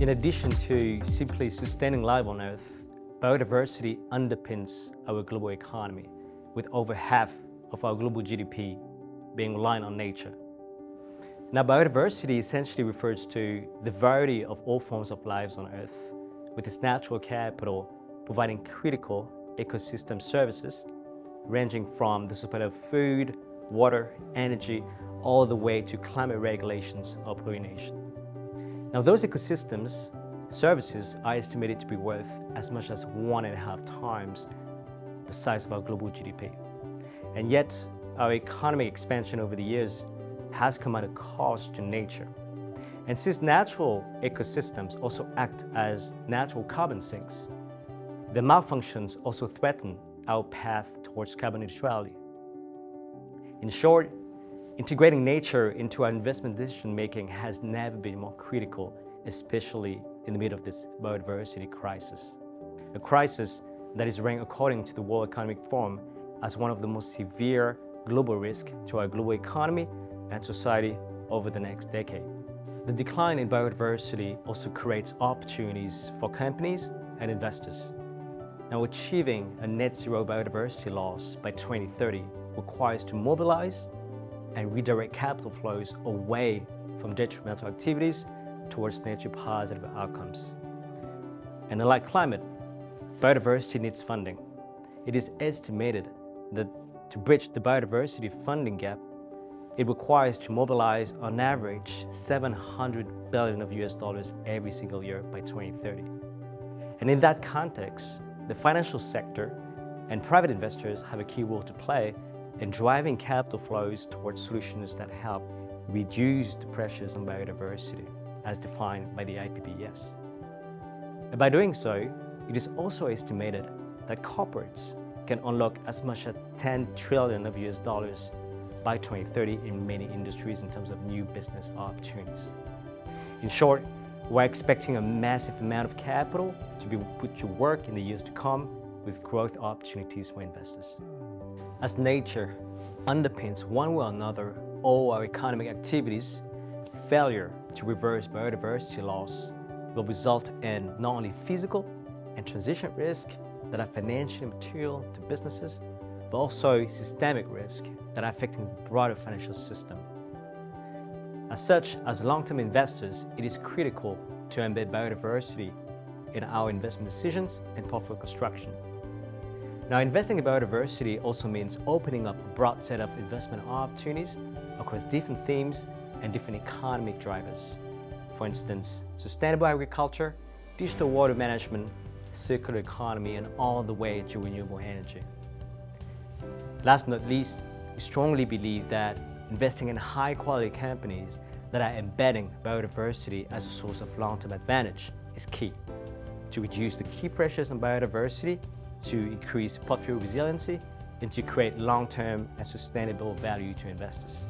In addition to simply sustaining life on Earth, biodiversity underpins our global economy, with over half of our global GDP being reliant on nature. Now, biodiversity essentially refers to the variety of all forms of lives on Earth, with its natural capital providing critical ecosystem services, ranging from the supply of food, water, energy, all the way to climate regulations or pollination. Now, those ecosystems services are estimated to be worth as much as 1.5 times the size of our global GDP. And yet, our economic expansion over the years has come at a cost to nature. And since natural ecosystems also act as natural carbon sinks, the malfunctions also threaten our path towards carbon neutrality. In short, integrating nature into our investment decision-making has never been more critical, especially in the middle of this biodiversity crisis. A crisis that is ranked according to the World Economic Forum as one of the most severe global risks to our global economy and society over the next decade. The decline in biodiversity also creates opportunities for companies and investors. Now, achieving a net zero biodiversity loss by 2030 requires to mobilize and redirect capital flows away from detrimental activities towards nature-positive outcomes. And unlike climate, biodiversity needs funding. It is estimated that to bridge the biodiversity funding gap, it requires to mobilize on average $700 billion of US dollars every single year by 2030. And in that context, the financial sector and private investors have a key role to play in driving capital flows towards solutions that help reduce the pressures on biodiversity, as defined by the IPBES. And by doing so, it is also estimated that corporates can unlock as much as 10 trillion of US dollars by 2030 in many industries in terms of new business opportunities. In short, we're expecting a massive amount of capital to be put to work in the years to come, with growth opportunities for investors. As nature underpins one way or another all our economic activities, failure to reverse biodiversity loss will result in not only physical and transition risk that are financially material to businesses, but also systemic risk that are affecting the broader financial system. As such, as long-term investors, it is critical to embed biodiversity in our investment decisions and portfolio construction. Now, investing in biodiversity also means opening up a broad set of investment opportunities across different themes and different economic drivers. For instance, sustainable agriculture, digital water management, circular economy, and all the way to renewable energy. Last but not least, we strongly believe that investing in high-quality companies that are embedding biodiversity as a source of long-term advantage is key to reduce the key pressures on biodiversity, to increase portfolio resiliency, and to create long-term and sustainable value to investors.